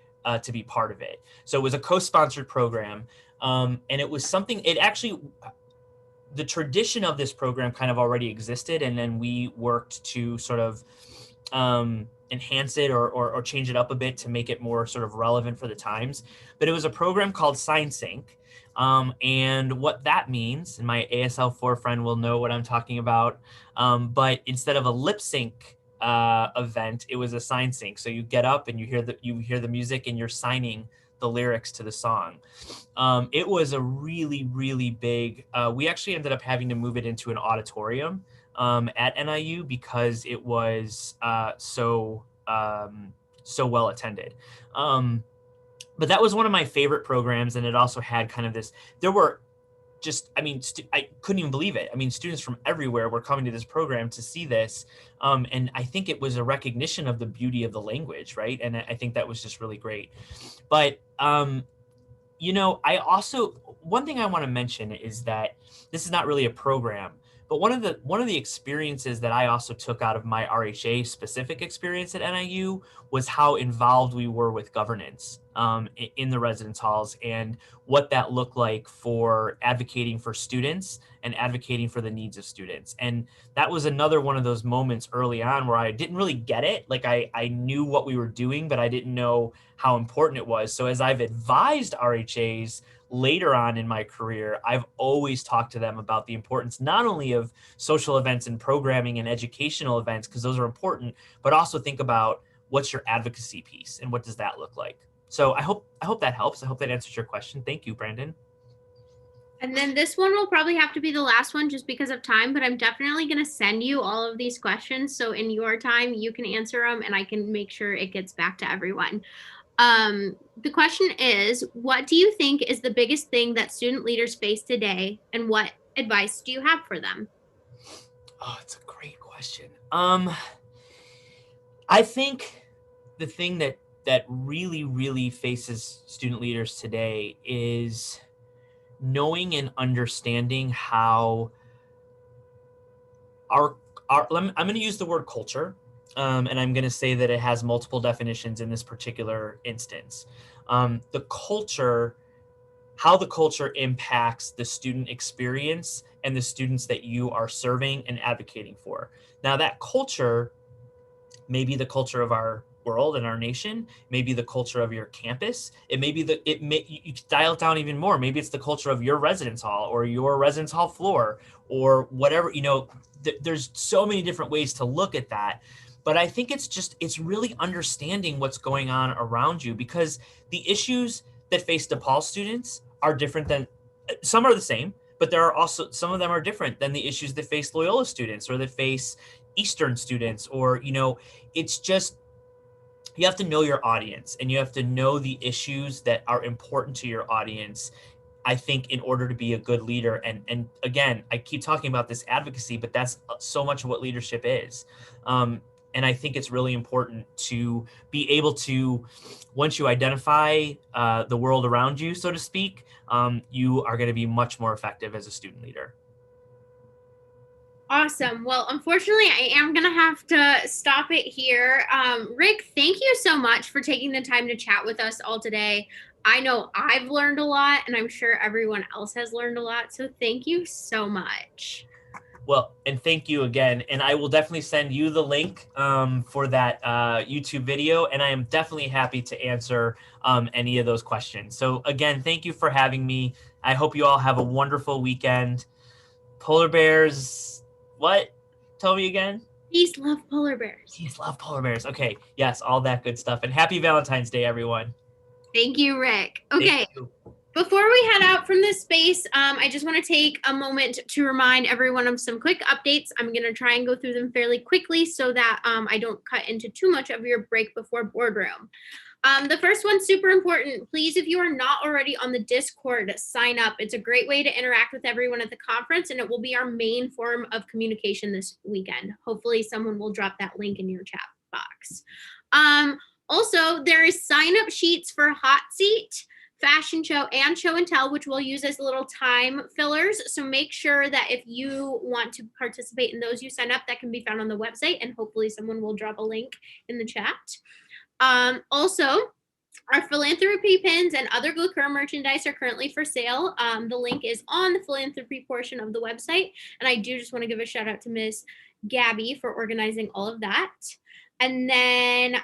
to be part of it. So it was a co-sponsored program. And it was something, the tradition of this program kind of already existed. And then we worked to sort of enhance it or change it up a bit to make it more sort of relevant for the times. But it was a program called SignSync. And what that means, and my ASL4 friend will know what I'm talking about, but instead of a lip sync event, it was a sign sync. So you get up and you hear the music and you're signing the lyrics to the song. It was a really, really big, we actually ended up having to move it into an auditorium at NIU because it was so well attended. But that was one of my favorite programs, and it also had kind of this, there were just, I couldn't even believe it. I mean, students from everywhere were coming to this program to see this. And I think it was a recognition of the beauty of the language, right? And I think that was just really great. But, I also, one thing I want to mention is that this is not really a program, but one of the experiences that I also took out of my RHA specific experience at NIU was how involved we were with governance in the residence halls and what that looked like for advocating for students and advocating for the needs of students. And that was another one of those moments early on where I didn't really get it. Like I knew what we were doing, but I didn't know how important it was. So as I've advised RHAs later on in my career, I've always talked to them about the importance not only of social events and programming and educational events, because those are important, but also think about what's your advocacy piece and what does that look like. So I hope that helps. I hope that answers your question. Thank you, Brandon. And then this one will probably have to be the last one just because of time, but I'm definitely going to send you all of these questions. So in your time, you can answer them and I can make sure it gets back to everyone. The question is, what do you think is the biggest thing that student leaders face today, and what advice do you have for them? Oh, it's a great question. I think the thing that really, really faces student leaders today is knowing and understanding how I'm going to use the word culture, and I'm going to say that it has multiple definitions in this particular instance. How the culture impacts the student experience and the students that you are serving and advocating for. Now, that culture may be the culture of our world and our nation, maybe the culture of your campus. You dial it down even more. Maybe it's the culture of your residence hall or your residence hall floor or whatever, there's so many different ways to look at that. But I think it's really understanding what's going on around you, because the issues that face DePaul students are different than, some are the same, but there are also, some of them are different than the issues that face Loyola students or that face Eastern students, or, it's just, you have to know your audience and you have to know the issues that are important to your audience, I think, in order to be a good leader. And again, I keep talking about this advocacy, but that's so much of what leadership is. And I think it's really important to be able to, once you identify the world around you, so to speak, you are going to be much more effective as a student leader. Awesome. Well, unfortunately, I am going to have to stop it here. Rick, thank you so much for taking the time to chat with us all today. I know I've learned a lot, and I'm sure everyone else has learned a lot. So thank you so much. Well, and thank you again. And I will definitely send you the link for that YouTube video. And I am definitely happy to answer any of those questions. So again, thank you for having me. I hope you all have a wonderful weekend. Polar bears, what? Tell me again. Peace, love, polar bears. Peace, love, polar bears. Okay. Yes, all that good stuff. And happy Valentine's Day, everyone. Thank you, Rick. Okay. Before we head out from this space, I just want to take a moment to remind everyone of some quick updates. I'm going to try and go through them fairly quickly so that I don't cut into too much of your break before boardroom. The first one's super important. Please, if you are not already on the Discord, sign up. It's a great way to interact with everyone at the conference, and it will be our main form of communication this weekend. Hopefully someone will drop that link in your chat box. Also, there is sign-up sheets for Hot Seat, Fashion Show, and Show and Tell, which we'll use as little time fillers. So make sure that if you want to participate in those, you sign up. That can be found on the website, and hopefully someone will drop a link in the chat. Also, our philanthropy pins and other Glucura merchandise are currently for sale. The link is on the philanthropy portion of the website. And I do just want to give a shout out to Miss Gabby for organizing all of that. And then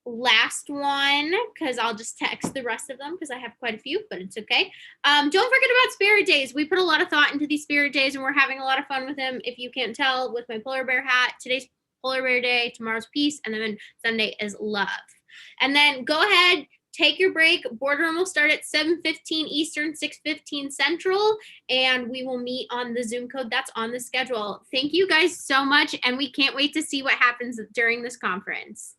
last one, because I'll just text the rest of them because I have quite a few, but it's okay. Don't forget about Spirit Days. We put a lot of thought into these Spirit Days, and we're having a lot of fun with them. If you can't tell, with my polar bear hat, today's Polar Bear Day, tomorrow's Peace, and then Sunday is Love. And then go ahead, take your break. Boardroom will start at 7:15 Eastern, 6:15 Central, and we will meet on the Zoom code that's on the schedule. Thank you guys so much, and we can't wait to see what happens during this conference.